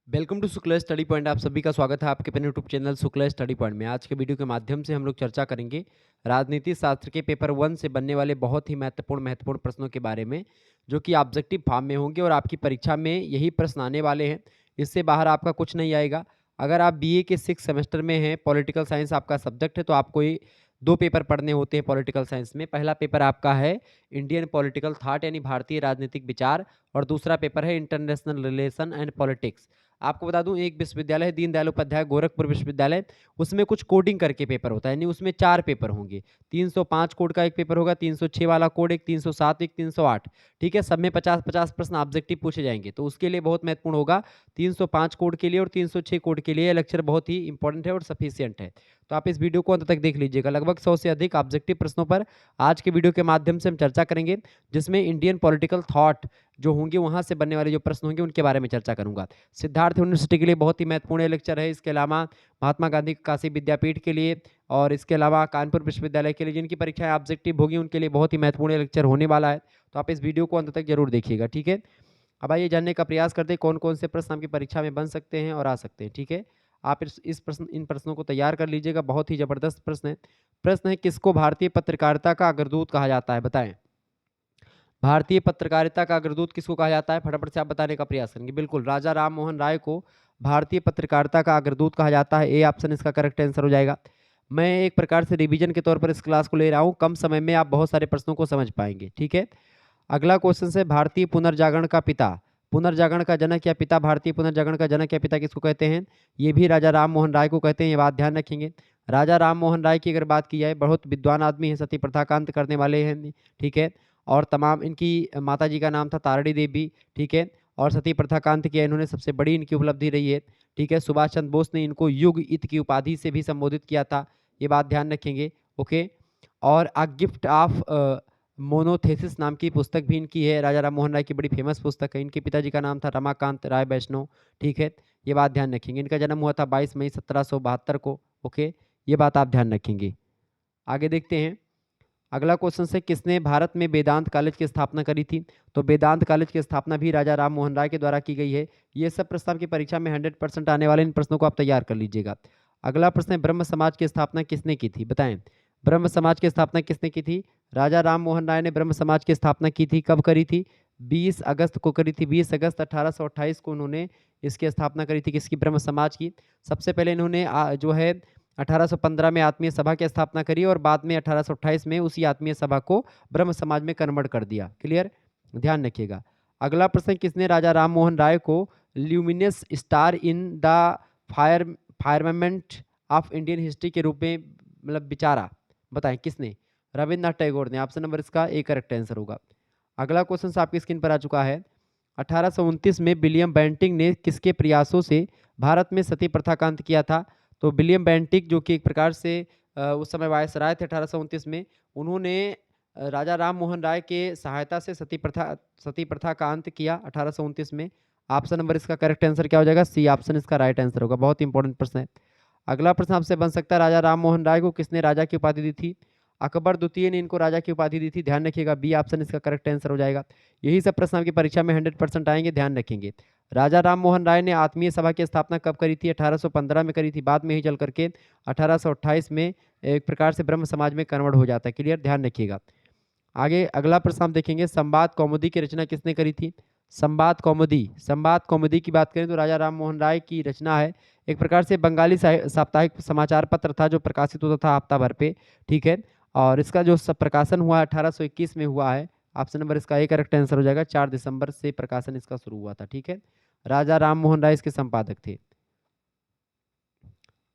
Welcome to Shukla Study Point. आप सभी का स्वागत है आपके अपने YouTube channel Shukla Study Point में। आज के वीडियो के माध्यम से हम लोग चर्चा करेंगे राजनीति शास्त्र के पेपर 1 से बनने वाले बहुत ही महत्वपूर्ण प्रश्नों के बारे में, जो कि ऑब्जेक्टिव फॉर्म में होंगे और आपकी परीक्षा में यही प्रश्न आने वाले हैं। इससे बाहर आपका कुछ नहीं आएगा। अगर आप बीए के 6 सेमेस्टर में हैं, पॉलिटिकल साइंस आपका सब्जेक्ट है, तो आपको ये 2 पेपर पढ़ने होते हैं पॉलिटिकल साइंस में। पहला पेपर आपका है इंडियन पॉलिटिकल थॉट यानी भारतीय राजनीतिक विचार, और दूसरा पेपर है इंटरनेशनल रिलेशन एंड पॉलिटिक्स। आपको बता दूं, एक विश्वविद्यालय है दीनदयाल उपाध्याय गोरखपुर विश्वविद्यालय, उसमें कुछ कोडिंग करके पेपर होता है, यानी उसमें 4 पेपर होंगे। 305 कोड का एक पेपर होगा, 306 वाला कोड एक, 307 एक, 308। ठीक है, सब में 50-50 प्रश्न ऑब्जेक्टिव पूछे जाएंगे, तो उसके लिए बहुत महत्वपूर्ण होगा। 305 कोड के लिए और 306 कोड के लिए यह लेक्चर बहुत ही इंपॉर्टेंट है और सफिशियंट है। तो आप इस वीडियो को अंत तक देख लीजिएगा। लगभग 100 से अधिक ऑब्जेक्टिव प्रश्नों पर आज के वीडियो के माध्यम से हम चर्चा करेंगे, जिसमें इंडियन पॉलिटिकल थॉट जो होंगे वहां से बनने वाले जो प्रश्न होंगे उनके बारे में चर्चा करूंगा। सिद्धार्थ यूनिवर्सिटी के लिए बहुत ही महत्वपूर्ण लेक्चर है। इसके अलावा महात्मा गांधी काशी विद्यापीठ के लिए और इसके अलावा कानपुर विश्वविद्यालय के लिए, जिनकी परीक्षाएं ऑब्जेक्टिव होगी, उनके लिए बहुत ही महत्वपूर्ण लेक्चर होने वाला है। तो आप इस वीडियो को अंत तक जरूर देखिएगा। ठीक है, अब आइए जानने का प्रयास करते हैं कौन कौन से प्रश्न आपकी परीक्षा में बन सकते हैं और आ सकते हैं। ठीक है, आप इन प्रश्नों को तैयार कर लीजिएगा। बहुत ही जबरदस्त प्रश्न है। प्रश्न है, किसको भारतीय पत्रकारिता का अग्रदूत कहा जाता है? बताएं, भारतीय पत्रकारिता का अग्रदूत किसको कहा जाता है? फटाफट से आप बताने का प्रयास करेंगे। बिल्कुल, राजा राम मोहन राय को भारतीय पत्रकारिता का अग्रदूत कहा जाता है। ए ऑप्शन इसका करेक्ट आंसर हो जाएगा। मैं एक प्रकार से रिवीजन के तौर पर इस क्लास को ले रहा हूँ, कम समय में आप बहुत सारे प्रश्नों को समझ पाएंगे। ठीक है, अगला क्वेश्चन है, भारतीय पुनर्जागरण का पिता, पुनर्जागरण का जनक या पिता, भारतीय पुनर्जागरण का जनक या पिता किसको कहते हैं? ये भी राजा राम मोहन राय को कहते हैं, ये बात ध्यान रखेंगे। राजा राम मोहन राय की अगर बात की जाए, बहुत विद्वान आदमी है, सती प्रथा का अंत करने वाले हैं। ठीक है, और तमाम इनकी माता जी का नाम था तारणी देवी। ठीक है, और सती प्रथा का अंत किया इन्होंने, सबसे बड़ी इनकी उपलब्धि रही है। ठीक है, सुभाष चंद्र बोस ने इनको युग इत की उपाधि से भी संबोधित किया था, ये बात ध्यान रखेंगे। ओके, और अ गिफ्ट ऑफ मोनोथेसिस नाम की पुस्तक भी इनकी है, राजा राम मोहन राय की बड़ी फेमस पुस्तक है। इनके पिताजी का नाम था रमाकांत राय वैष्णव। ठीक है, ये बात ध्यान रखेंगे। इनका जन्म हुआ था 22 मई 1772 को। ओके, ये बात आप ध्यान रखेंगे। आगे देखते हैं, अगला क्वेश्चन है, किसने भारत में वेदांत कॉलेज की स्थापना करी थी? तो वेदांत कॉलेज की स्थापना भी राजा राम मोहन राय के द्वारा की गई है। ये सब प्रश्न आपकी परीक्षा में 100% आने वाले, इन प्रश्नों को आप तैयार कर लीजिएगा। अगला प्रश्न है, ब्रह्म समाज की स्थापना किसने की थी? बताएं, ब्रह्म समाज की स्थापना किसने की थी? राजा राम मोहन राय ने ब्रह्म समाज की स्थापना की थी। कब करी थी? 20 अगस्त को करी थी। 20 अगस्त 1828 को उन्होंने इसकी स्थापना करी थी। किसकी? ब्रह्म समाज की। सबसे पहले इन्होंने जो है 1815 में आत्मीय सभा की स्थापना करी और बाद में 1828 में उसी आत्मीय सभा को ब्रह्म समाज में कन्वर्ट कर दिया। क्लियर, ध्यान रखिएगा। अगला प्रश्न, किसने राजा राम मोहन राय को luminous star in the fire firmament of Indian history के रूप में मतलब विचारा? बताएं, किसने? रविन्द्रनाथ टैगोर ने। ऑप्शन नंबर इसका ए करेक्ट आंसर होगा। अगला क्वेश्चन आपकी स्क्रीन पर आ चुका है, 1829 में विलियम बेंटिंक ने किसके प्रयासों से भारत में सती प्रथा का अंत किया था? तो विलियम बेंटिक, जो कि एक प्रकार से उस समय वायसराय थे 1829 में, उन्होंने राजा राम मोहन राय के सहायता से सती प्रथा का अंत किया 1829 में। ऑप्शन नंबर इसका करेक्ट आंसर क्या हो जाएगा? सी ऑप्शन इसका राइट आंसर होगा। बहुत इंपॉर्टेंट प्रश्न है। अगला प्रश्न आपसे बन सकता है, राजा राम मोहन राय को किसने राजा की उपाधि दी थी? अकबर द्वितीय ने इनको राजा की उपाधि दी थी। ध्यान रखिएगा, बी ऑप्शन इसका करेक्ट आंसर हो जाएगा। यही सब प्रश्न आपकी परीक्षा में 100% आएंगे, ध्यान रखेंगे। राजा राम मोहन राय ने आत्मीय सभा की स्थापना कब करी थी? 1815 में करी थी। बाद में ही चल करके 1828 में एक प्रकार से ब्रह्म समाज में कन्वर्ट हो जाता है। क्लियर, ध्यान रखिएगा। आगे अगला प्रश्न हम देखेंगे, संवाद कौमुदी की रचना किसने करी थी? संवाद कौमुदी की बात करें तो राजा राम मोहन राय की रचना है। एक प्रकार से बंगाली साप्ताहिक समाचार पत्र था जो प्रकाशित होता था हफ्ता भर पे। ठीक है, और इसका जो प्रकाशन हुआ 1821 में हुआ है। ऑप्शन नंबर इसका एक करेक्ट आंसर हो जाएगा। 4 दिसंबर से प्रकाशन इसका शुरू हुआ था। ठीक है, राजा राम मोहन राय इसके संपादक थे।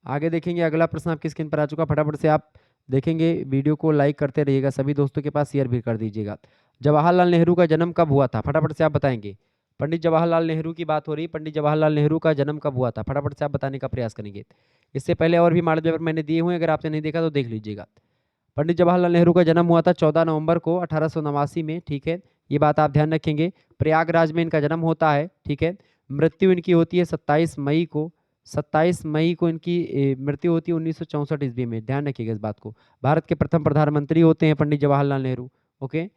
आगे देखेंगे, अगला प्रश्न आपकी स्क्रीन पर आ चुका। फटाफट से आप देखेंगे, वीडियो को लाइक करते रहिएगा, सभी दोस्तों के पास शेयर भी कर दीजिएगा। जवाहरलाल नेहरू का जन्म कब हुआ था? फटाफट से आप बताएंगे। पंडित जवाहरलाल नेहरू की बात हो रही है। पंडित जवाहरलाल नेहरू का जन्म कब हुआ था? फटाफट से आप बताने का प्रयास करेंगे। इससे पहले और भी मॉडल पेपर मैंने दिए हुए हैं, अगर आपने नहीं देखा तो देख लीजिएगा। पंडित जवाहरलाल नेहरू का जन्म हुआ था 14 नवंबर को 1889 में। ठीक है, ये बात आप ध्यान रखेंगे। प्रयागराज में इनका जन्म होता है। ठीक है, मृत्यु इनकी होती है 27 मई को। 27 मई को इनकी मृत्यु होती है 1964 ईस्वी में। ध्यान रखिएगा इस बात को। भारत के प्रथम प्रधानमंत्री होते हैं पंडित जवाहरलाल नेहरू। ओके,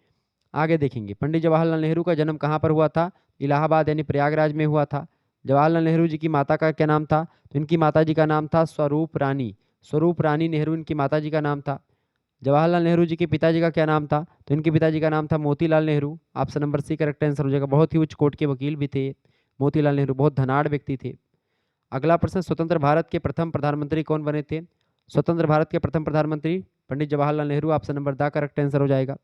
आगे देखेंगे, पंडित जवाहरलाल नेहरू का जन्म कहाँ पर हुआ था? इलाहाबाद यानी प्रयागराज में हुआ था। जवाहरलाल नेहरू जी की माता का क्या नाम था? तो इनकी माता जी का नाम था स्वरूप रानी। स्वरूप रानी नेहरू इनकी माता जी का नाम था। जवाहरलाल नेहरू जी के पिताजी का क्या नाम था? तो इनके पिताजी का नाम था Motilal Nehru. Option number C correct answer हो जाएगा। बहुत ही उच्च कोर्ट के वकील भी थे मोतीलाल नेहरू, बहुत धनाढ़ व्यक्ति थे। अगला प्रश्न, स्वतंत्र भारत के प्रथम प्रधानमंत्री कौन बने थे? स्वतंत्र भारत के प्रथम प्रधानमंत्री Pandit Jawaharlal Nehru. Option number D correct answer हो जाएगा।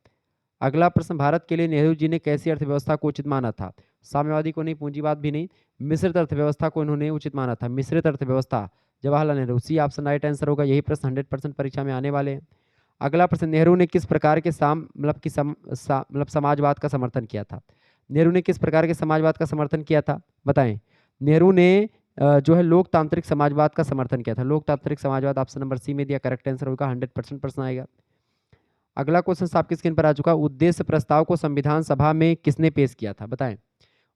अगला प्रश्न, भारत के लिए नेहरू जी ने कैसी अर्थव्यवस्था को उचित माना था? साम्यवादी को नहीं, पूंजीवाद भी नहीं, मिश्रित अर्थव्यवस्था को इन्होंने उचित माना था। मिश्रित अर्थव्यवस्था, Jawaharlal Nehru, C option right answer होगा। यही प्रश्न 100% परीक्षा में आने वाले हैं। अगला प्रश्न, नेहरू ने किस प्रकार के समाजवाद का समर्थन किया था? नेहरू ने किस प्रकार के समाजवाद का समर्थन किया था, बताएं। नेहरू ने जो है लोकतांत्रिक समाजवाद का समर्थन किया था। लोकतांत्रिक समाजवाद ऑप्शन नंबर सी में दिया, करेक्ट आंसर होगा। 100% प्रश्न आएगा। अगला क्वेश्चन आपकी स्क्रीन पर आ चुका। उद्देश्य प्रस्ताव को संविधान सभा में किसने पेश किया था, बताएं।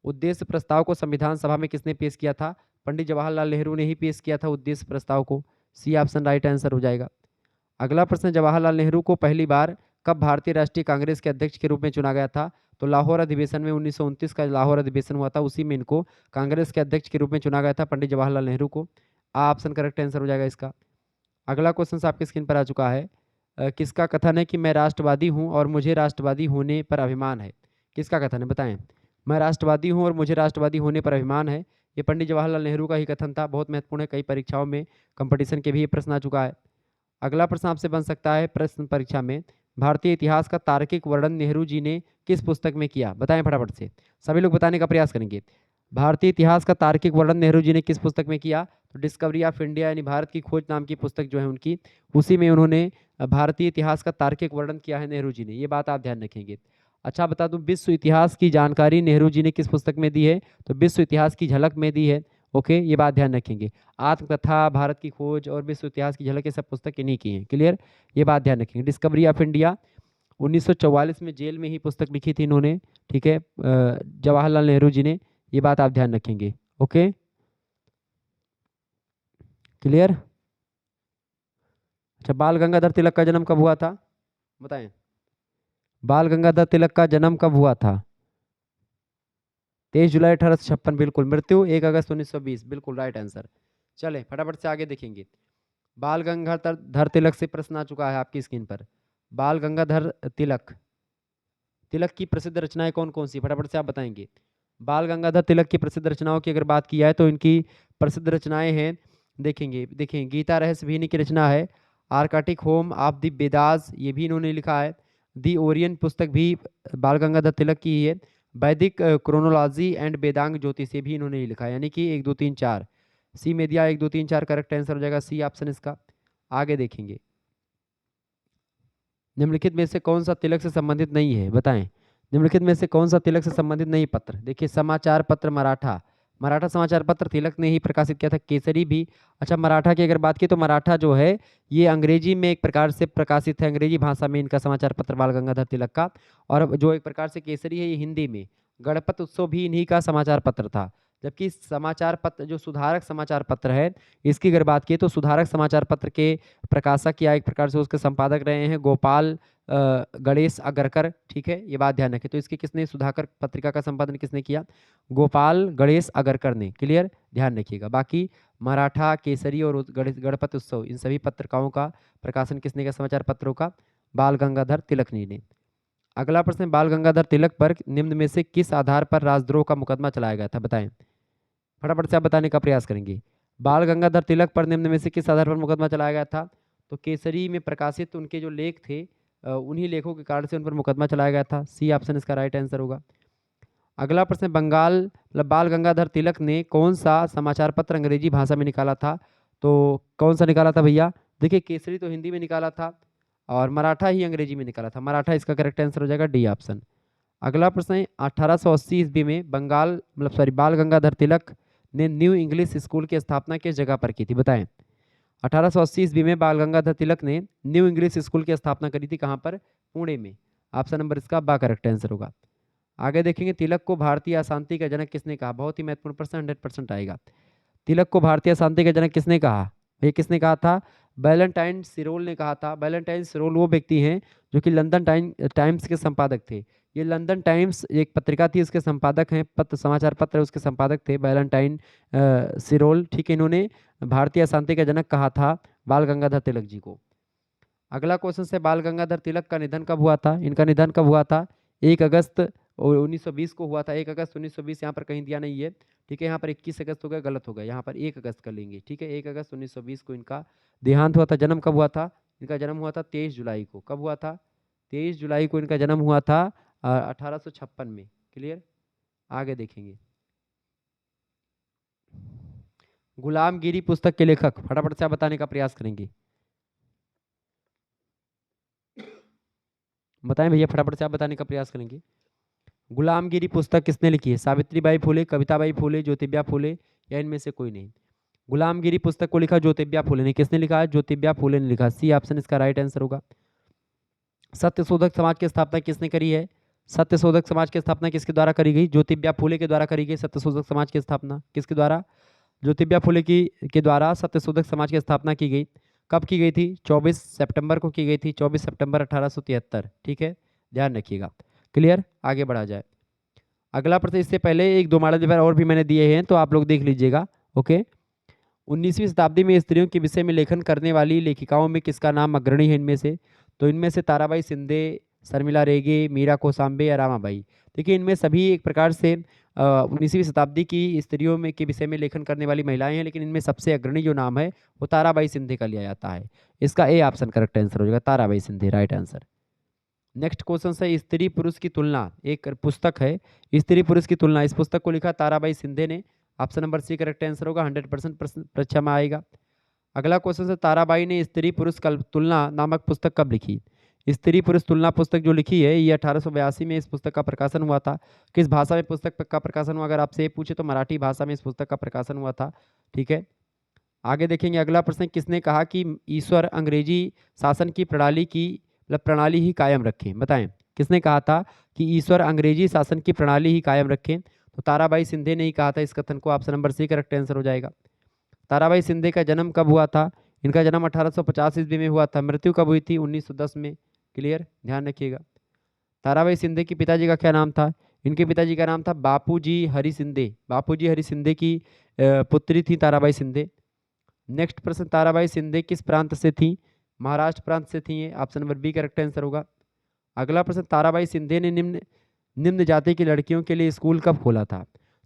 उद्देश्य प्रस्ताव को संविधान सभा में किसने पेश किया था? पंडित जवाहरलाल नेहरू ने ही पेश किया था उद्देश्य प्रस्ताव को। सी ऑप्शन राइट आंसर हो जाएगा। अगला प्रश्न, जवाहरलाल नेहरू को पहली बार कब भारतीय राष्ट्रीय कांग्रेस के अध्यक्ष के रूप में चुना गया था? तो लाहौर अधिवेशन में 1929 का लाहौर अधिवेशन हुआ था, उसी में इनको कांग्रेस के अध्यक्ष के रूप में चुना गया था, पंडित जवाहरलाल नेहरू को। ऑप्शन करेक्ट आंसर हो जाएगा इसका। अगला क्वेश्चन आपकी स्क्रीन पर आ चुका है। किसका कथन है कि मैं राष्ट्रवादी हूं और मुझे राष्ट्रवादी होने पर अभिमान है? किसका कथन है, बताएं। मैं राष्ट्रवादी हूं और मुझे राष्ट्रवादी होने पर अभिमान है, ये पंडित जवाहरलाल नेहरू का ही कथन था। बहुत महत्वपूर्ण है, कई परीक्षाओं में कंपटीशन के भी ये प्रश्न आ चुका है। अगला प्रश्न आपसे बन सकता है प्रश्न परीक्षा में, भारतीय इतिहास का तार्किक वर्णन नेहरू जी ने किस पुस्तक में किया? बताएं फटाफट से, सभी लोग बताने का प्रयास करेंगे। भारतीय इतिहास का तार्किक वर्णन नेहरू जी ने किस पुस्तक में किया? तो डिस्कवरी ऑफ इंडिया यानी भारत की खोज नाम की पुस्तक जो है उनकी, उसी में उन्होंने भारतीय इतिहास का तार्किक वर्णन किया है नेहरू जी ने। ये बात आप ध्यान रखेंगे। अच्छा बता दूं, विश्व इतिहास की जानकारी नेहरू जी ने किस पुस्तक में दी है? तो विश्व इतिहास की झलक में दी है। ओके, ये बात ध्यान रखेंगे। आत्मकथा, भारत की खोज और विश्व इतिहास की झलक, ये सब पुस्तक इन्हीं की हैं। क्लियर, ये बात ध्यान रखेंगे। डिस्कवरी ऑफ इंडिया 1944 में जेल में ही पुस्तक लिखी थी इन्होंने, ठीक है, जवाहरलाल नेहरू जी ने। ये बात आप ध्यान रखेंगे। Okay, clear. अच्छा, बाल गंगाधर तिलक का जन्म कब हुआ था, बताएं। बाल गंगाधर तिलक का जन्म कब हुआ था? 23 जुलाई 1856, बिल्कुल। मृत्यु 1 अगस्त 1920, बिल्कुल राइट आंसर। चले फटाफट से आगे देखेंगे। बाल गंगाधर तिलक से प्रश्न आ चुका है आपकी स्क्रीन पर। बाल गंगाधर तिलक, तिलक की प्रसिद्ध रचनाएं कौन कौन सी, फटाफट से आप बताएंगे। बाल गंगाधर तिलक की प्रसिद्ध रचनाओं की अगर बात की जाए तो इनकी प्रसिद्ध रचनाएं हैं, देखेंगे गीता रहस्य भी इन्हीं की रचना है। आर्काटिक होम ऑफ द वेदास, ये भी इन्होंने लिखा है। दी ओरियन पुस्तक भी बाल गंगाधर तिलक की ही है। वैदिक क्रोनोलॉजी एंड वेदांग ज्योतिष, ये भी इन्होंने ही लिखा है। यानी कि 1 2 3 4, सी में दिया 1 2 3 4 करेक्ट आंसर हो जाएगा, सी ऑप्शन इसका। आगे देखेंगे, निम्नलिखित में से कौन सा तिलक से संबंधित नहीं है, बताएं। निम्नलिखित में से कौन सा तिलक से संबंधित नहीं पत्र? देखिए, समाचार पत्र मराठा, मराठा समाचार पत्र तिलक ने ही प्रकाशित किया था। केसरी भी। अच्छा, मराठा की अगर बात की तो मराठा जो है ये अंग्रेजी में एक प्रकार से प्रकाशित है, अंग्रेजी भाषा में इनका समाचार पत्र बाल गंगाधर तिलक का। और जो एक प्रकार से केसरी है ये हिंदी में। गणपत उत्सव भी इन्हीं का समाचार पत्र था। जबकि समाचार पत्र जो सुधारक समाचार पत्र है, इसकी अगर बात की तो सुधारक समाचार पत्र के प्रकाशक या एक प्रकार से उसके संपादक रहे हैं गोपाल गणेश अगरकर, ठीक है, ये बात ध्यान रखें। तो इसके किसने, सुधाकर पत्रिका का संपादन किसने किया? गोपाल गणेश अगरकर ने। क्लियर, ध्यान रखिएगा। बाकी मराठा, केसरी और गणपत उत्सव, इन सभी पत्रिकाओं का प्रकाशन किसने किया, समाचार पत्रों का? बाल गंगाधर तिलक ने। अगला प्रश्न, बाल गंगाधर तिलक पर निम्न में से किस आधार पर राजद्रोह का मुकदमा चलाया गया था, बताएं। फटाफट से आप बताने का प्रयास करेंगे। बाल गंगाधर तिलक पर निम्न में से किस आधार पर मुकदमा चलाया गया था? तो केसरी में प्रकाशित उनके जो लेख थे, उन्हीं लेखों के कारण से उन पर मुकदमा चलाया गया था। सी ऑप्शन इसका राइट आंसर होगा। अगला प्रश्न, बंगाल मतलब बाल गंगाधर तिलक ने कौन सा समाचार पत्र अंग्रेजी भाषा में निकाला था? तो कौन सा निकाला था भैया? देखिए, केसरी तो हिंदी में निकाला था और मराठा ही अंग्रेजी में निकाला था। मराठा इसका करेक्ट आंसर हो जाएगा, डी ऑप्शन। अगला प्रश्न है, 1880 ईस्वी में बाल गंगाधर तिलक ने न्यू इंग्लिश स्कूल की स्थापना किस जगह पर की थी, बताएं। 1880 ईस्वी में बाल गंगाधर तिलक ने न्यू इंग्लिश स्कूल की स्थापना करी थी, कहाँ पर? पुणे में। ऑप्शन नंबर इसका बा करेक्ट आंसर होगा। आगे देखेंगे, तिलक को भारतीय अशांति का जनक किसने कहा? बहुत ही महत्वपूर्ण प्रश्न, 100% आएगा। तिलक को भारतीय अशांति का जनक किसने कहा? ये किसने कहा था? वैलेंटाइन सिरोल ने कहा था। वैलेंटाइन सिरोल वो व्यक्ति हैं जो कि लंदन टाइम्स के संपादक थे। ये लंदन टाइम्स एक पत्रिका थी, उसके संपादक हैं, पत्र समाचार पत्र उसके संपादक थे वैलेंटाइन सिरोल। ठीक है, इन्होंने भारतीय अशांति का जनक कहा था बाल गंगाधर तिलक जी को। अगला क्वेश्चन से, बाल गंगाधर तिलक का निधन कब हुआ था? इनका निधन कब हुआ था? 1 अगस्त 1920 को हुआ था। 1 अगस्त 1920 यहाँ पर कहीं दिया नहीं है। ठीक है, यहाँ पर 21 अगस्त हो गया, गलत हो गया, यहाँ पर 1 अगस्त कर लेंगे। ठीक है, 1 अगस्त 1920 को इनका देहांत हुआ था। जन्म कब हुआ था? इनका जन्म हुआ था 23 जुलाई को। कब हुआ था? 23 जुलाई को इनका जन्म हुआ था 1856 में। क्लियर? आगे देखेंगे। गुलामगिरी पुस्तक के लेखक, फटाफट से आप बताने का प्रयास करेंगे। बताएं भैया, फटाफट से आप बताने का प्रयास करेंगे। गुलामगिरी पुस्तक किसने लिखी है? सावित्रीबाई फुले, कविताबाई फुले, ज्योतिबा फुले, या इनमें से कोई नहीं? गुलामगिरी पुस्तक को लिखा ज्योतिबा फुले ने। किसने लिखा है? ज्योतिबा फुले ने लिखा। सी ऑप्शन इसका राइट आंसर होगा। सत्यशोधक समाज की स्थापना किसने करी है? सत्यशोधक समाज की स्थापना किसके द्वारा करी गई? ज्योतिबा फुले के द्वारा करी गई। सत्यशोधक समाज की स्थापना किसके द्वारा? ज्योतिबा फुले की के द्वारा सत्यशोधक समाज की स्थापना की गई। कब की गई थी? 24 सितंबर को की गई थी, 24 सितंबर 1873। ठीक है, ध्यान रखिएगा। क्लियर? आगे बढ़ा जाए। अगला प्रश्न, इससे पहले एक दो मॉडल पेपर और भी मैंने दिए हैं, तो आप लोग देख लीजिएगा। ओके, 19वीं शताब्दी में स्त्रियों के विषय में लेखन करने वाली लेखिकाओं में किसका नाम अग्रणी है इनमें से? तो इनमें से ताराबाई शिंदे, शर्मिला रेगे, मीरा कोसाम्बे या रामाबाई। देखिए, इनमें सभी एक प्रकार से 19वीं शताब्दी की स्त्रियों में के विषय में लेखन करने वाली महिलाएं हैं, लेकिन इनमें सबसे अग्रणी जो नाम है वो ताराबाई शिंदे का लिया जाता है। इसका ए ऑप्शन करेक्ट आंसर हो जाएगा, Tarabai Shinde right answer. Next question है, स्त्री पुरुष की तुलना, एक पुस्तक है स्त्री पुरुष की तुलना, इस पुस्तक को लिखा ताराबाई शिंदे ने। Option number C correct answer होगा, 100% परीक्षा में आएगा। अगला क्वेश्चन है, ताराबाई ने स्त्री पुरुष तुलना नामक पुस्तक कब लिखी? स्त्री पुरुष तुलना पुस्तक जो लिखी है ये 1882 में इस पुस्तक का प्रकाशन हुआ था। किस भाषा में पुस्तक का प्रकाशन हुआ? अगर आपसे ये पूछे तो मराठी भाषा में इस पुस्तक का प्रकाशन हुआ था। ठीक है, आगे देखेंगे। अगला प्रश्न, किसने कहा कि ईश्वर अंग्रेजी शासन की प्रणाली ही कायम रखें? बताएं, किसने कहा था कि ईश्वर अंग्रेजी शासन की प्रणाली ही कायम रखें? तो ताराबाई शिंदे ने ही कहा था इस कथन को। Option number C correct answer हो जाएगा। ताराबाई शिंदे का जन्म कब हुआ था? इनका जन्म 1850 ईस्वी में हुआ था। मृत्यु कब हुई थी? 1910 में। क्लियर, ध्यान रखिएगा। ताराबाई शिंदे के पिताजी का क्या नाम था? इनके पिताजी का नाम था बापूजी हरि शिंदे। बापूजी हरि शिंदे की पुत्री थी ताराबाई शिंदे। नेक्स्ट प्रश्न, ताराबाई शिंदे किस प्रांत से थी? महाराष्ट्र प्रांत से थी। Option number B correct answer होगा। अगला प्रश्न, ताराबाई शिंदे ने निम्न निम्न जाति की लड़कियों के लिए स्कूल कब खोला था?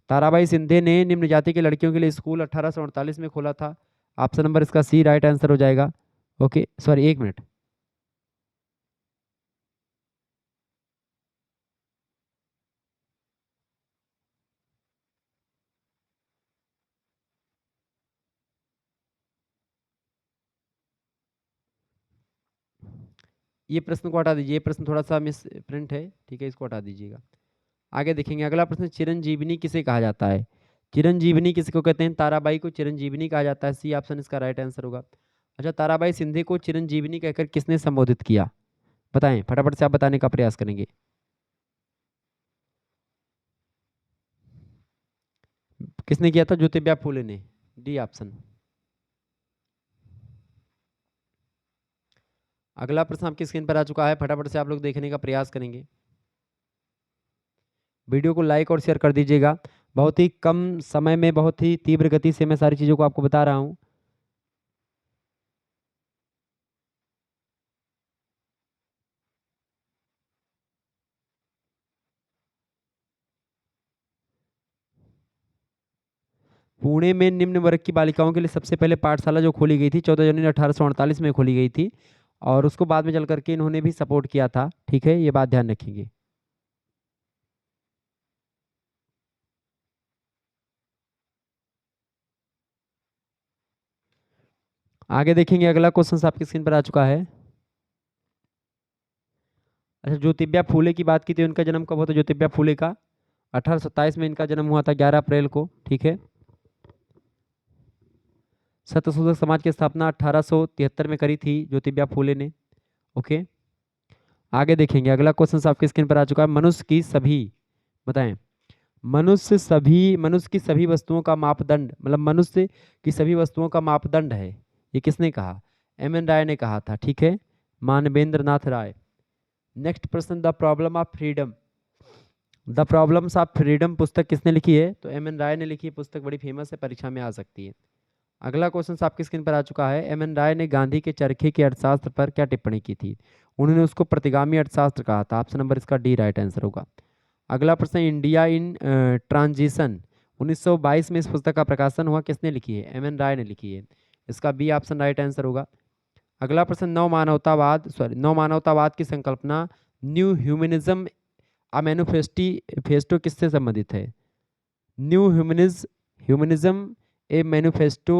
ताराबाई शिंदे ने निम्न जाति की लड़कियों के लिए स्कूल 1848 में खोला था। ऑप्शन नंबर इसका सी राइट आंसर हो जाएगा। ओके, सॉरी, एक मिनट। ये प्रश्न को हटा दीजिए, ये प्रश्न थोड़ा सा मिस प्रिंट है। ठीक है, इसको हटा दीजिएगा। आगे देखेंगे। अगला प्रश्न, चिरंजीवनी किसे कहा जाता है? चिरंजीवनी किसको कहते हैं? ताराबाई को चिरंजीवनी कहा जाता है। सी ऑप्शन इसका राइट आंसर होगा। अच्छा, ताराबाई शिंदे को चिरंजीवनी कहकर किसने संबोधित किया? बताएं, फटाफट से आप बताने का प्रयास करेंगे। किसने किया था? ज्योतिबा फूले ने। D option. अगला प्रश्न आपकी स्क्रीन पर आ चुका है, फटाफट से आप लोग देखने का प्रयास करेंगे। वीडियो को लाइक और शेयर कर दीजिएगा। बहुत ही कम समय में बहुत ही तीव्र गति से मैं सारी चीज़ों को आपको बता रहा हूँ। पुणे में निम्न वर्ग की बालिकाओं के लिए सबसे पहले पाठशाला जो खोली गई थी 14 जनवरी 1848 में खोली गई थी, और उसको बाद में चल करके इन्होंने भी सपोर्ट किया था। ठीक है, ये बात ध्यान रखेंगे। आगे देखेंगे। अगला क्वेश्चन आपकी स्क्रीन पर आ चुका है। अच्छा, ज्योतिबा फूले की बात की थी, उनका जन्म कब हुआ था? ज्योतिबा फूले का 1827 में इनका जन्म हुआ था, 11 अप्रैल को। ठीक है, सत्यशोधक समाज की स्थापना 1873 में करी थी ज्योतिबा फूले ने। ओके, आगे देखेंगे। अगला क्वेश्चन आपकी स्क्रीन पर आ चुका है। मनुष्य की सभी, बताएं, मनुष्य की सभी वस्तुओं का मापदंड, मतलब मनुष्य की सभी वस्तुओं का मापदंड है, ये किसने कहा? एम एन राय ने कहा था। ठीक है, मानवेंद्र नाथ राय। नेक्स्ट प्रश्न, the problem of freedom the problems of freedom पुस्तक किसने लिखी है? तो एम एन राय ने लिखी है। पुस्तक बड़ी फेमस है, परीक्षा में आ सकती है। अगला क्वेश्चन आपकी स्क्रीन पर आ चुका है। एम एन राय ने गांधी के चरखे के अर्थशास्त्र पर क्या टिप्पणी की थी? उन्होंने उसको प्रतिगामी अर्थशास्त्र कहा था। ऑप्शन नंबर इसका डी राइट आंसर होगा। अगला प्रश्न, इंडिया इन ट्रांजिशन 1922 में इस पुस्तक का प्रकाशन हुआ, किसने लिखी है? एम एन राय ने लिखी है। इसका बी ऑप्शन राइट आंसर होगा। अगला प्रश्न, नव मानवतावाद की संकल्पना न्यू ह्यूमनिज्म आ मैनिफेस्टो किससे संबंधित है? न्यू ह्यूमनिज्म ए मैनिफेस्टो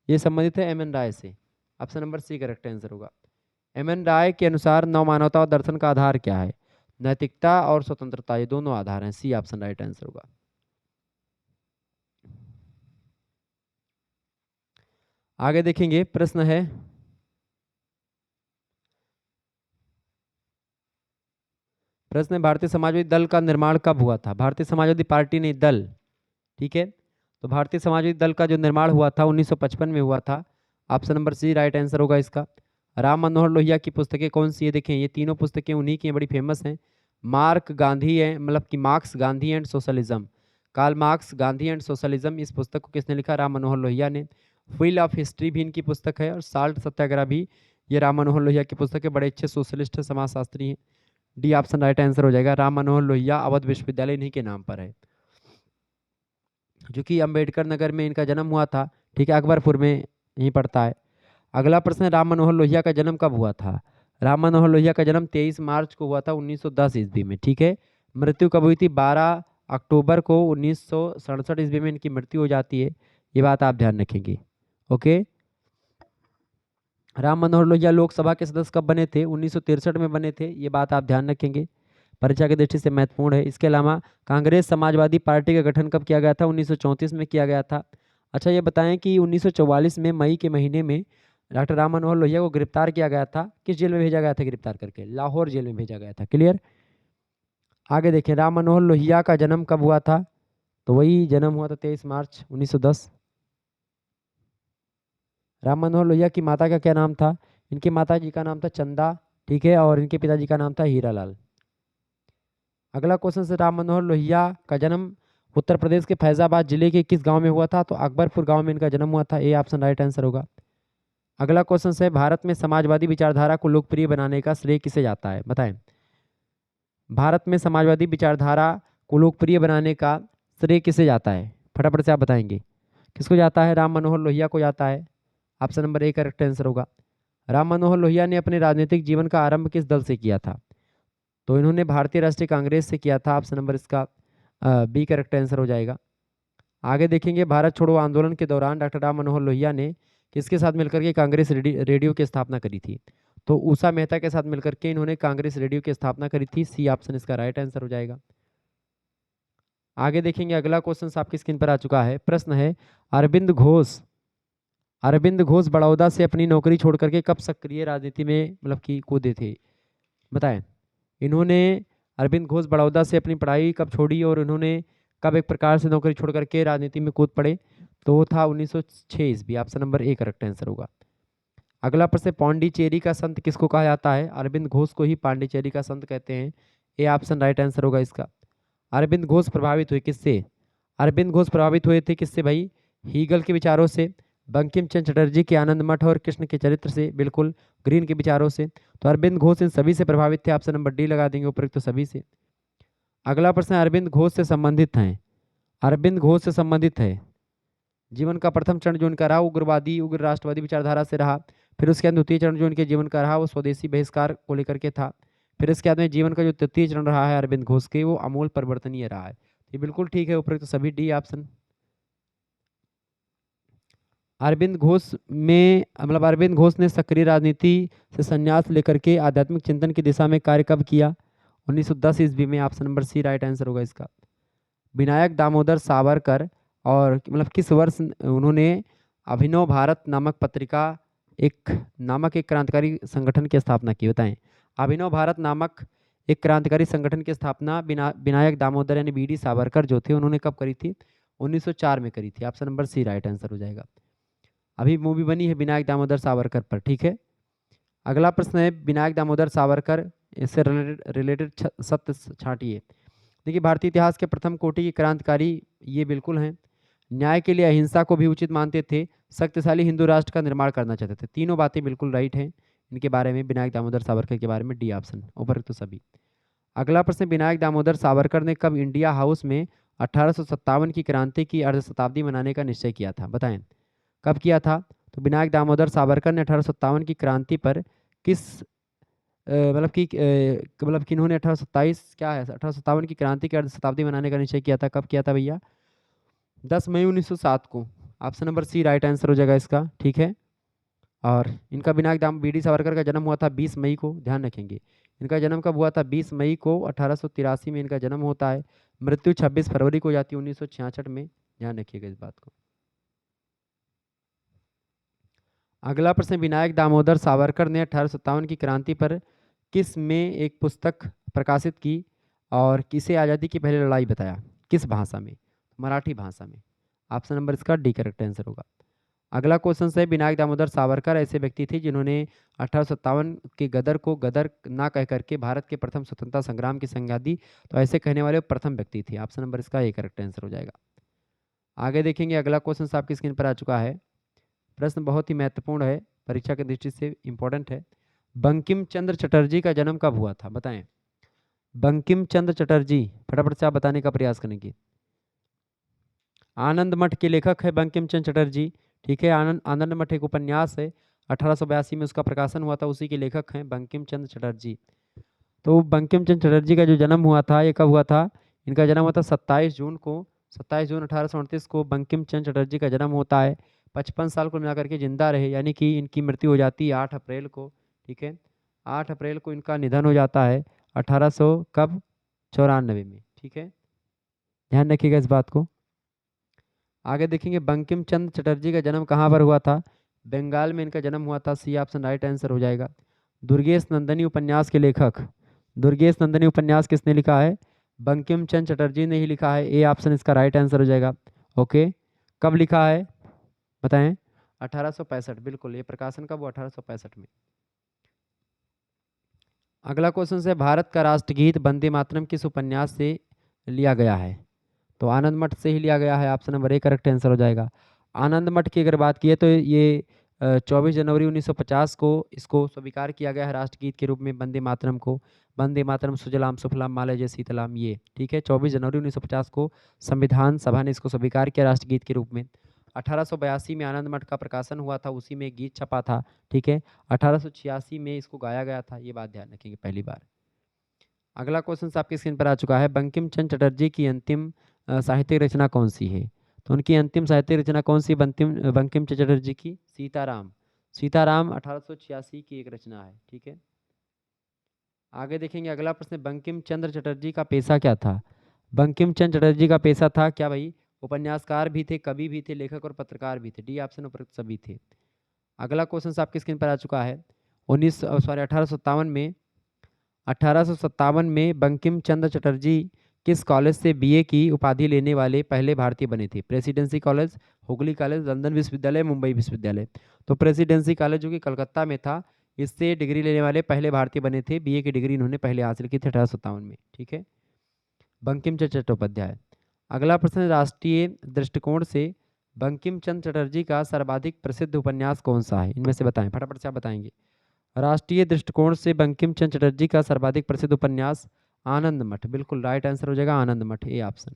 ये संबंधित है एम एन राय से। Option number C correct answer होगा। एम एन राय के अनुसार नव मानवतावाद दर्शन का आधार क्या है? नैतिकता और स्वतंत्रता, ये दोनों आधार हैं। सी ऑप्शन राइट आंसर होगा। आगे देखेंगे, प्रश्न है भारतीय समाजवादी दल का निर्माण कब हुआ था? भारतीय समाजवादी पार्टी नहीं, दल। ठीक है, तो भारतीय समाजवादी दल का जो निर्माण हुआ था 1955 में हुआ था। Option number C right answer होगा इसका। राम मनोहर लोहिया की पुस्तकें कौन सी है? देखें, ये तीनों पुस्तकें उन्हीं की हैं, बड़ी फेमस हैं। Marx Gandhi and socialism, Karl Marx Gandhi and socialism, इस पुस्तक को किसने लिखा? राम मनोहर लोहिया ने। व्हील ऑफ हिस्ट्री भी इनकी पुस्तक है, और साल्ट सत्याग्रह भी ये राम मनोहर लोहिया की पुस्तक है। बड़े अच्छे सोशलिस्ट समाजशास्त्री हैं। डी ऑप्शन राइट आंसर हो जाएगा। राम मनोहर लोहिया अवध विश्वविद्यालय इन्हीं के नाम पर है, जो कि अंबेडकर नगर में इनका जन्म हुआ था। ठीक है, अकबरपुर में यहीं पड़ता है। अगला प्रश्न है, राम मनोहर लोहिया का जन्म कब हुआ था? राम मनोहर लोहिया का जन्म 23 मार्च को हुआ था 1910 ईस्वी में। ठीक है, मृत्यु कब हुई थी? 12 अक्टूबर को 1967 ईस्वी में इनकी मृत्यु हो जाती है। ये बात आप ध्यान रखेंगे। ओके, राम मनोहर लोहिया लोकसभा के सदस्य कब बने थे? 1963 में बने थे। ये बात आप ध्यान रखेंगे, परीक्षा की दृष्टि से महत्वपूर्ण है। इसके अलावा कांग्रेस समाजवादी पार्टी का गठन कब किया गया था? 1934 में किया गया था। अच्छा, ये बताएं कि 1944 में मई के महीने में डॉक्टर राम मनोहर लोहिया को गिरफ्तार किया गया था। किस जेल में भेजा गया था गिरफ्तार करके? लाहौर जेल में भेजा गया था। क्लियर। आगे देखें, राम मनोहर लोहिया का जन्म कब हुआ था? तो वही जन्म हुआ था 23 मार्च 1910। राम मनोहर लोहिया की माता का क्या नाम था? इनकी माता जी का नाम था चंदा। ठीक है, और इनके पिताजी का नाम था हीरालाल। अगला क्वेश्चन से, राम मनोहर लोहिया का जन्म उत्तर प्रदेश के फैजाबाद जिले के किस गांव में हुआ था? तो अकबरपुर गांव में इनका जन्म हुआ था। ए ऑप्शन राइट आंसर होगा। अगला क्वेश्चन है, भारत में समाजवादी विचारधारा को लोकप्रिय बनाने का श्रेय किसे जाता है? बताएं। भारत में समाजवादी विचारधारा को लोकप्रिय बनाने का श्रेय किसे जाता है? फटाफट से आप बताएंगे। किसको जाता है? राम मनोहर लोहिया को जाता है। Option number A correct answer होगा। राम मनोहर लोहिया ने अपने राजनीतिक जीवन का आरंभ किस दल से किया था? तो इन्होंने भारतीय राष्ट्रीय कांग्रेस से किया था। ऑप्शन नंबर इसका बी करेक्ट आंसर हो जाएगा। आगे देखेंगे, भारत छोड़ो आंदोलन के दौरान डॉक्टर राम मनोहर लोहिया ने किसके साथ मिलकर के कांग्रेस रेडियो की स्थापना करी थी? तो उषा मेहता के साथ मिलकर के इन्होंने कांग्रेस रेडियो की स्थापना करी थी। सी ऑप्शन इसका राइट आंसर हो जाएगा। आगे देखेंगे, अगला क्वेश्चन आपकी स्क्रीन पर आ चुका है। प्रश्न है, अरविंद घोष बड़ौदा से अपनी नौकरी छोड़ करके कब सक्रिय राजनीति में कि कूदे थे? बताएं। इन्होंने अरविंद घोष बड़ौदा से अपनी पढ़ाई कब छोड़ी, और इन्होंने कब एक प्रकार से नौकरी छोड़ करके राजनीति में कूद पड़े? तो वो था 1906 ईस्वी। Option number A correct answer होगा। अगला प्रश्न, पांडिचेरी का संत किसको कहा जाता है? अरविंद घोष को ही पांडिचेरी का संत कहते हैं। ए ऑप्शन राइट आंसर होगा इसका। अरविंद घोष प्रभावित हुए किससे? अरविंद घोष प्रभावित हुए थे किससे भाई? हीगल के विचारों से, बंकिम चंद्र चटर्जी के आनंद मठ और कृष्ण के चरित्र से, बिल्कुल ग्रीन के विचारों से। तो अरविंद घोष इन सभी से प्रभावित थे। ऑप्शन नंबर डी लगा देंगे उपयुक्त तो सभी से। अगला प्रश्न अरविंद घोष से संबंधित है। अरविंद घोष से संबंधित है। जीवन का प्रथम चरण जो इनका रहा उग्रवादी उग्र राष्ट्रवादी विचारधारा से रहा। फिर उसके बाद द्वितीय चरण जो इनके जीवन का रहा वो स्वदेशी बहिष्कार को लेकर के था। फिर इसके बाद में जीवन का जो तृतीय चरण रहा है अरविंद घोष के, वो अमूल परिवर्तनीय रहा है। ये बिल्कुल ठीक है, उपयुक्त सभी डी ऑप्शन। अरविंद घोष में अरविंद घोष ने सक्रिय राजनीति से संन्यास लेकर के आध्यात्मिक चिंतन की दिशा में कार्य कब किया? 1910 ईस्वी में। Option number C right answer होगा इसका। विनायक दामोदर सावरकर और किस वर्ष उन्होंने अभिनव भारत नामक एक क्रांतिकारी संगठन की स्थापना की? बताएं। अभिनव भारत नामक एक क्रांतिकारी संगठन की स्थापना विनायक दामोदर यानी बी डी सावरकर जो थे उन्होंने कब करी थी? 1904 में करी थी। Option number C right answer हो जाएगा। अभी मूवी बनी है विनायक दामोदर सावरकर पर। ठीक है, अगला प्रश्न है, विनायक दामोदर सावरकर इससे रिलेटेड सत्य छांटिए। देखिए भारतीय इतिहास के प्रथम कोटि के क्रांतिकारी ये बिल्कुल हैं। न्याय के लिए अहिंसा को भी उचित मानते थे, शक्तिशाली हिंदू राष्ट्र का निर्माण करना चाहते थे। तीनों बातें बिल्कुल राइट हैं इनके बारे में, विनायक दामोदर सावरकर के बारे में, डी ऑप्शन उपरोक्त तो सभी। अगला प्रश्न, विनायक दामोदर सावरकर ने कब इंडिया हाउस में 1857 की क्रांति की अर्ध शताब्दी मनाने का निश्चय किया था, बताएं कब किया था। तो विनायक दामोदर सावरकर ने 1857 की क्रांति पर किस मतलब कि इन्होंने 1827 क्या है 1857 की क्रांति की अर्ध शताब्दी मनाने का निश्चय किया था, कब किया था भैया, 10 मई 1907 को। Option number C right answer हो जाएगा इसका, ठीक है। और इनका विनायक दाम बी डी सावरकर का जन्म हुआ था 20 मई को, ध्यान रखेंगे। इनका जन्म कब हुआ था, 20 मई को 1883 में इनका जन्म होता है। मृत्यु 26 फरवरी को हो जाती है 1966 में, ध्यान रखिएगा इस बात को। अगला प्रश्न, विनायक दामोदर सावरकर ने 1857 की क्रांति पर किस में एक पुस्तक प्रकाशित की और किसे आज़ादी की पहली लड़ाई बताया, किस भाषा में, मराठी भाषा में। ऑप्शन नंबर इसका डी करेक्ट आंसर होगा। अगला क्वेश्चन है, विनायक दामोदर सावरकर ऐसे व्यक्ति थे जिन्होंने 1857 के गदर को गदर ना कह करके भारत के प्रथम स्वतंत्रता संग्राम की संज्ञा दी, तो ऐसे कहने वाले प्रथम व्यक्ति थे। ऑप्शन नंबर इसका ए करेक्ट आंसर हो जाएगा। आगे देखेंगे, अगला क्वेश्चन आपकी स्क्रीन पर आ चुका है। प्रश्न बहुत ही महत्वपूर्ण है, परीक्षा की दृष्टि से इंपॉर्टेंट है। बंकिम चंद्र चटर्जी का जन्म कब हुआ था, बताएं। बंकिम चंद्र चटर्जी, फटाफट से आप बताने का प्रयास करेंगे। आनंद मठ के लेखक है बंकिम चंद्र चटर्जी, ठीक है। आनंद आनंद मठ एक उपन्यास है, 1882 में उसका प्रकाशन हुआ था, उसी के लेखक हैं बंकिम चंद्र चटर्जी। तो बंकिम चंद्र चटर्जी का जो जन्म हुआ था ये कब हुआ था, इनका जन्म हुआ था 27 जून को, 27 जून 1838 को बंकिम चंद्र चटर्जी का जन्म होता है। 55 साल को मिलाकर के जिंदा रहे, यानी कि इनकी मृत्यु हो जाती है 8 अप्रैल को, ठीक है। 8 अप्रैल को इनका निधन हो जाता है 1800 कब 94 में, ठीक है। ध्यान रखिएगा इस बात को। आगे देखेंगे, बंकिम चंद्र चटर्जी का जन्म कहाँ पर हुआ था, बंगाल में इनका जन्म हुआ था, सी ऑप्शन राइट आंसर हो जाएगा। दुर्गेश नंदनी उपन्यास के लेखक, दुर्गेश नंदनी उपन्यास किसने लिखा है, बंकिम चंद्र चटर्जी ने ही लिखा है, ए ऑप्शन इसका राइट आंसर हो जाएगा। ओके, कब लिखा है बताएं, 1865, बिल्कुल, ये प्रकाशन कब हुआ, 1865 में। अगला क्वेश्चन है, भारत का राष्ट्रगीत वंदे मातरम किस उपन्यास से लिया गया है, तो आनंद मठ से ही लिया गया है, option number A correct answer हो जाएगा। आनंद मठ की अगर बात की तो ये 24 जनवरी 1950 को इसको स्वीकार किया गया है राष्ट्रगीत के रूप में, वंदे मातरम को। वंदे मातरम सुजलाम सुफलाम मालय जय शीतलाम, ये ठीक है, 24 जनवरी 1950 को संविधान सभा ने इसको स्वीकार किया राष्ट्रगीत के रूप में। 1882 में आनंद मठ का प्रकाशन हुआ था, उसी में एक गीत छपा था, ठीक है। 1886 में इसको गाया गया था, ये बात ध्यान रखेंगे पहली बार। अगला क्वेश्चन आपकी स्क्रीन पर आ चुका है, बंकिम चंद्र चटर्जी की अंतिम साहित्यिक रचना कौन सी है, तो उनकी अंतिम साहित्यिक रचना कौन सी, बंकिम चंद्र चटर्जी की, सीताराम। सीताराम 1886 की एक रचना है, ठीक है। आगे देखेंगे, अगला प्रश्न, बंकिम चंद्र चटर्जी का पेशा क्या था। बंकिम चंद्र चटर्जी का पेशा था क्या भाई, उपन्यासकार भी थे, कवि भी थे, लेखक और पत्रकार भी थे, डी ऑप्शन उपरोक्त सभी थे। अगला क्वेश्चन आपकी स्क्रीन पर आ चुका है, 1857 में बंकिम चंद्र चटर्जी किस कॉलेज से बीए की उपाधि लेने वाले पहले भारतीय बने थे, presidency college, Hooghly college, London विश्वविद्यालय, मुंबई विश्वविद्यालय। तो प्रेसिडेंसी कॉलेज जो कि कलकत्ता में था, इससे डिग्री लेने वाले पहले भारतीय बने थे, बीए की डिग्री इन्होंने पहले हासिल की थी 1857 में, ठीक है, बंकिम चंद्र चट्टोपाध्याय। अगला प्रश्न, राष्ट्रीय दृष्टिकोण से बंकिम चंद्र चटर्जी का सर्वाधिक प्रसिद्ध उपन्यास कौन सा है, इनमें से बताएं, फटाफट से आप बताएंगे। राष्ट्रीय दृष्टिकोण से बंकिम चंद्र चटर्जी का सर्वाधिक प्रसिद्ध उपन्यास आनंद मठ, बिल्कुल राइट आंसर हो जाएगा आनंद मठ, ए ऑप्शन।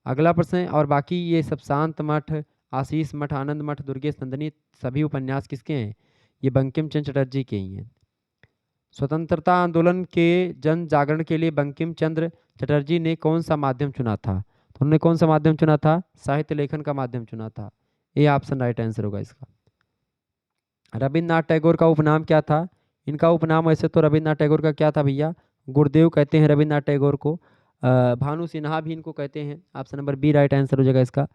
अगला प्रश्न है, और बाकी ये सब शांत मठ, आशीष मठ, आनंद मठ, दुर्गेश नंदिनी, सभी उपन्यास किसके हैं, ये बंकिम चंद्र चटर्जी के ही हैं। स्वतंत्रता आंदोलन के जन जागरण के लिए बंकिम चंद्र चटर्जी ने कौन सा माध्यम चुना था, तो उन्होंने कौन सा माध्यम चुना था, साहित्य लेखन का माध्यम चुना था, ए ऑप्शन राइट आंसर होगा इसका। रविन्द्रनाथ टैगोर का उपनाम क्या था, इनका उपनाम वैसे तो रविन्द्रनाथ टैगोर का क्या था भैया, गुरुदेव कहते हैं रविन्द्रनाथ टैगोर को, भानु सिन्हा भी इनको कहते हैं, option number B right answer हो जाएगा इसका।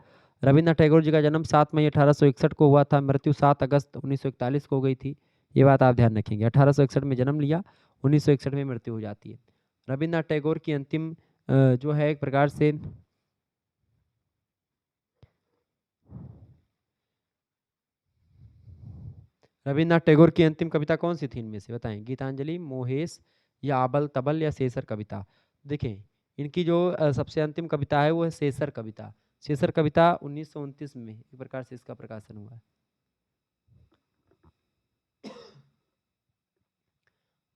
रविन्द्रनाथ टैगोर जी का जन्म 7 मई 1861 को हुआ था, मृत्यु 7 अगस्त 1941 को हो गई थी, ये बात आप ध्यान रखेंगे। 1861 में जन्म लिया, 1961 में मृत्यु हो जाती है। रविन्द्रनाथ टैगोर की अंतिम जो है एक प्रकार से रविन्द्रनाथ टैगोर की अंतिम कविता कौन सी थी इनमें से बताएं, गीतांजलि, मोहेश, या आबल तबल, या शेषर कविता। देखें, इनकी जो सबसे अंतिम कविता है वो है शेषर कविता। शेषर कविता 1929 में एक प्रकार से इसका प्रकाशन हुआ है।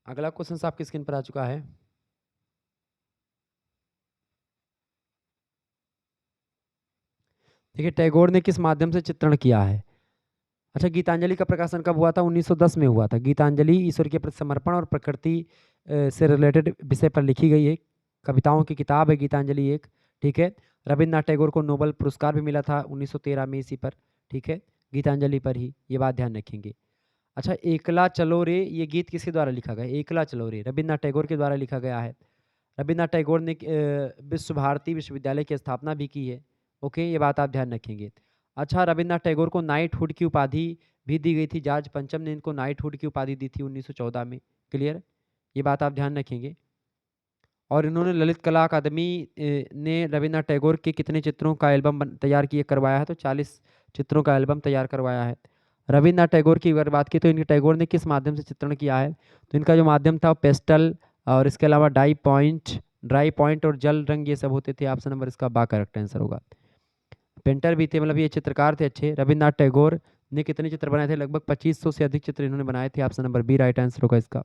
अगला क्वेश्चन आपकी स्क्रीन पर आ चुका है। देखिए, टैगोर ने किस माध्यम से चित्रण किया है? अच्छा, गीतांजलि का प्रकाशन कब हुआ था? 1910 में हुआ था। गीतांजलि ईश्वर के प्रति समर्पण और प्रकृति से रिलेटेड विषय पर लिखी गई एक कविताओं की किताब है गीतांजलि एक। ठीक है। रविन्द्रनाथ टैगोर को नोबेल पुरस्कार भी मिला था 1913 में इसी पर। ठीक है, गीतांजलि पर ही, ये बात ध्यान रखेंगे। अच्छा, एकला चलो रे, ये गीत किसके द्वारा लिखा गया? एकला चलो रे रविन्द्रनाथ टैगोर के द्वारा लिखा गया है। रविन्द्रनाथ टैगोर ने विश्व भारती विश्वविद्यालय की स्थापना भी की है। ओके, ये बात आप ध्यान रखेंगे। अच्छा, रविन्द्रनाथ टैगोर को नाइटहुड की उपाधि भी दी गई थी। जॉर्ज पंचम ने इनको नाइटहुड की उपाधि दी थी 1914 में। क्लियर, ये बात आप ध्यान रखेंगे। और इन्होंने ललित कला अकादमी ने रविन्द्रनाथ टैगोर के कितने चित्रों का एल्बम तैयार किए करवाया है? तो 40 चित्रों का एल्बम तैयार करवाया है। रविन्द्रनाथ टैगोर की अगर बात की तो इनके टैगोर ने किस माध्यम से चित्रण किया है? तो इनका जो माध्यम था पेस्टल, और इसके अलावा ड्राई पॉइंट और जल रंग, ये सब होते थे। ऑप्शन नंबर इसका बा करेक्ट आंसर होगा। पेंटर भी थे, मतलब ये चित्रकार थे अच्छे। रविन्द्रनाथ टैगोर ने कितने चित्र बनाए थे? लगभग 2500 से अधिक चित्र इन्होंने बनाए थे। Option number B right answer होगा इसका।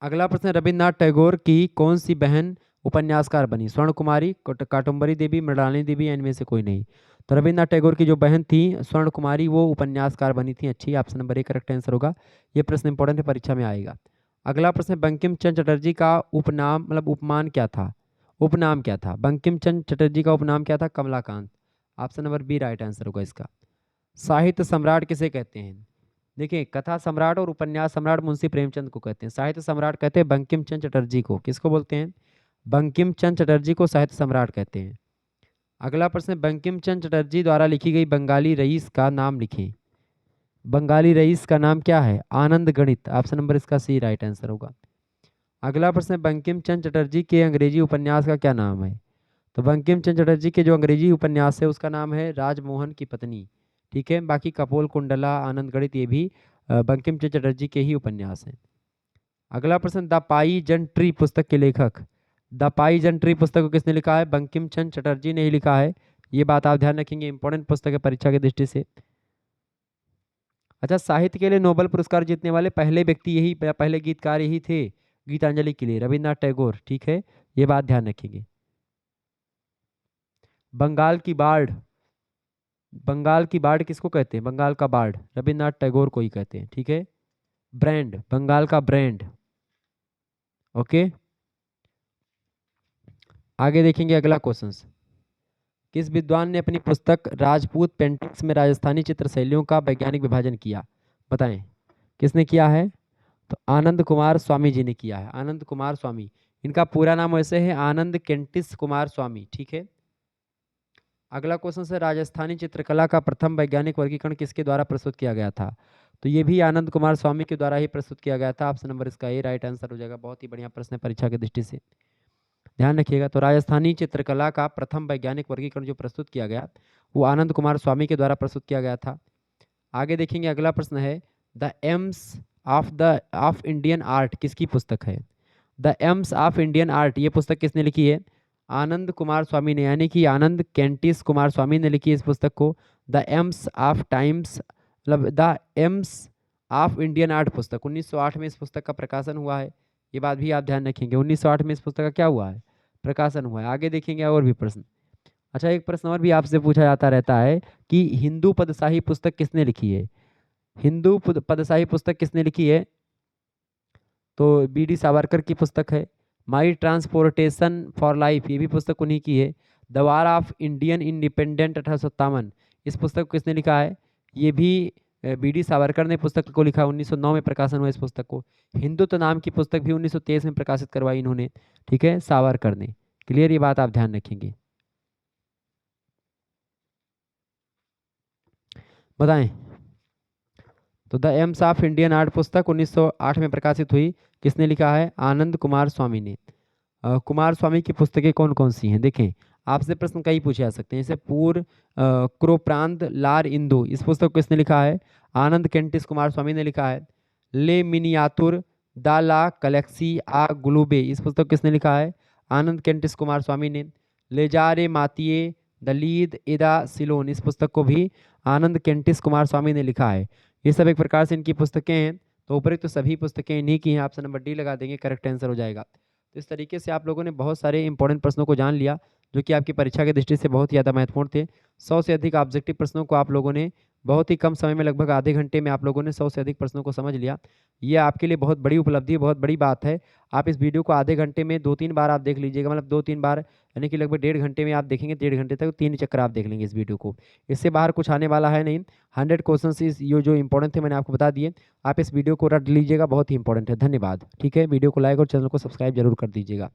अगला प्रश्न, रविन्द्रनाथ टैगोर की कौन सी बहन उपन्यासकार बनी? स्वर्ण कुमारी, काटुम्बरी देवी, मृणालिनी देवी, या इनमें से कोई नहीं? तो रविन्द्रनाथ टैगोर की जो बहन थी स्वर्ण कुमारी, वो उपन्यासकार बनी थी। अच्छी, option number A correct answer होगा। ये प्रश्न इंपॉर्टेंट है, परीक्षा में आएगा। अगला प्रश्न, बंकिम चंद्र चटर्जी का उपनाम मतलब उपमान क्या था? उपनाम क्या था? बंकिम चंद्र चटर्जी का उपनाम क्या था? Kamalakant. Option number B right answer होगा इसका। साहित्य सम्राट किसे कहते हैं? देखिए, कथा सम्राट और उपन्यास सम्राट मुंशी प्रेमचंद को कहते हैं। साहित्य सम्राट कहते हैं बंकिम चंद्र चटर्जी को। किसको बोलते हैं? बंकिम चंद्र चटर्जी को साहित्य सम्राट कहते हैं। अगला प्रश्न, बंकिम चंद्र चटर्जी द्वारा लिखी गई बंगाली रईस का नाम लिखें। बंगाली रईस का नाम क्या है? आनंद गणित। ऑप्शन नंबर इसका सी राइट आंसर होगा। अगला प्रश्न, बंकिम चंद्र चटर्जी के अंग्रेजी उपन्यास का क्या नाम है? तो बंकिम चंद्र चटर्जी के जो अंग्रेजी उपन्यास है उसका नाम है राजमोहन की पत्नी। ठीक है, बाकी कपोल कुंडला, आनंद गणित, ये भी बंकिम चंद्र चटर्जी के ही उपन्यास हैं। अगला प्रश्न, द पाई जन ट्री पुस्तक के लेखक। द पाई जन ट्री पुस्तक को किसने लिखा है? बंकिम चंद्र चटर्जी ने ही लिखा है। ये बात आप ध्यान रखेंगे, इंपॉर्टेंट पुस्तक है परीक्षा की दृष्टि से। अच्छा, साहित्य के लिए नोबेल पुरस्कार जीतने वाले पहले व्यक्ति यही, पहले गीतकार यही थे गीतांजलि के लिए, रविन्द्रनाथ टैगोर। ठीक है, ये बात ध्यान रखेंगे। बंगाल की बाढ़, बंगाल की बाढ़ किसको कहते हैं? बंगाल का बाढ़ रविन्द्रनाथ टैगोर को ही कहते हैं। ठीक है, ब्रांड, बंगाल का ब्रांड। ओके, आगे देखेंगे अगला क्वेश्चन। किस विद्वान ने अपनी पुस्तक राजपूत पेंटिंग्स में राजस्थानी चित्र शैलियों का वैज्ञानिक विभाजन किया? बताएं, किसने किया है? तो आनंद कुमार स्वामी जी ने किया है। आनंद कुमार स्वामी, इनका पूरा नाम वैसे है आनंद केंटिस कुमार स्वामी। ठीक है, अगला क्वेश्चन है, राजस्थानी चित्रकला का प्रथम वैज्ञानिक वर्गीकरण किसके द्वारा प्रस्तुत किया गया था? तो ये भी आनंद कुमार स्वामी के द्वारा ही प्रस्तुत किया गया था। ऑप्शन नंबर इसका ए राइट आंसर हो जाएगा। बहुत ही बढ़िया प्रश्न है परीक्षा की दृष्टि से, ध्यान रखिएगा। तो राजस्थानी चित्रकला का प्रथम वैज्ञानिक वर्गीकरण जो प्रस्तुत किया गया वो आनंद कुमार स्वामी के द्वारा प्रस्तुत किया गया था। आगे देखेंगे, अगला प्रश्न है, the AIIMS of Indian art किसकी पुस्तक है? The AIIMS of Indian art, ये पुस्तक किसने लिखी है? आनंद कुमार स्वामी ने, यानी कि आनंद केंटिस कुमार स्वामी ने लिखी इस पुस्तक को। द एम्स ऑफ टाइम्स, मतलब the AIIMS of Indian art पुस्तक 1908 में इस पुस्तक का प्रकाशन हुआ है। ये बात भी आप ध्यान रखेंगे, 1908 में इस पुस्तक का क्या हुआ है? प्रकाशन हुआ है। आगे देखेंगे और भी प्रश्न। अच्छा, एक प्रश्न और भी आपसे पूछा जाता रहता है कि हिंदू पदशाही पुस्तक किसने लिखी है? हिंदू पदशाही पुस्तक किसने लिखी है? तो बी डी सावरकर की पुस्तक है। माई ट्रांसपोर्टेशन फॉर लाइफ, ये भी पुस्तक उन्हीं की है। The war of Indian independent 1857, इस पुस्तक को किसने लिखा है? ये भी बी डी सावरकर ने पुस्तक को लिखा। 1909 में प्रकाशन हुआ इस पुस्तक को। हिंदुत्व नाम की पुस्तक भी 1923 में प्रकाशित करवाई इन्होंने। ठीक है, सावरकर ने। क्लियर, ये बात आप ध्यान रखेंगे। बताएं, तो the AIIMS of Indian art पुस्तक 1908 में प्रकाशित हुई। किसने लिखा है? आनंद कुमार स्वामी ने। कुमार स्वामी की पुस्तकें कौन कौन सी हैं? देखें, आपसे प्रश्न कई पूछे जा सकते हैं। जैसे पूर्व क्रोप्रांत लार इंदु, इस पुस्तक को किसने लिखा है? आनंद केंटिस कुमार स्वामी ने लिखा है। ले मिनियातुर द ला गैलेक्सी आ ग्लूबे, इस पुस्तक को किसने लिखा है? आनंद केंटिस कुमार स्वामी ने। लेजारे मातिए द लीद इदा सिलोन, इस पुस्तक को भी आनंद केंटिस कुमार स्वामी ने लिखा है। ये सब एक प्रकार से इनकी पुस्तकें हैं। तो उपरोक्त तो सभी पुस्तकें इन्हीं की हैं, ऑप्शन नंबर डी लगा देंगे, करेक्ट आंसर हो जाएगा। तो इस तरीके से आप लोगों ने बहुत सारे इंपॉर्टेंट प्रश्नों को जान लिया, जो कि आपकी परीक्षा की दृष्टि से बहुत ही ज़्यादा महत्वपूर्ण थे। 100 से अधिक ऑब्जेक्टिव प्रश्नों को आप लोगों ने बहुत ही कम समय में, लगभग आधे घंटे में आप लोगों ने 100 से अधिक प्रश्नों को समझ लिया। ये आपके लिए बहुत बड़ी उपलब्धि है, बहुत बड़ी बात है। आप इस वीडियो को आधे घंटे में 2-3 बार आप देख लीजिएगा, मतलब 2-3 बार, यानी कि लगभग 1.5 घंटे में आप देखेंगे, 1.5 घंटे तक 3 चक्कर आप देख लेंगे इस वीडियो को। इससे बाहर कुछ आने वाला है नहीं। 100 क्वेश्चन इस ये जो इंपॉर्टेंट थे मैंने आपको बता दिए। आप इस वीडियो को रट लीजिएगा, बहुत ही इंपॉर्टेंट है। धन्यवाद। ठीक है, वीडियो को लाइक और चैनल को सब्सक्राइब जरूर कर दीजिएगा।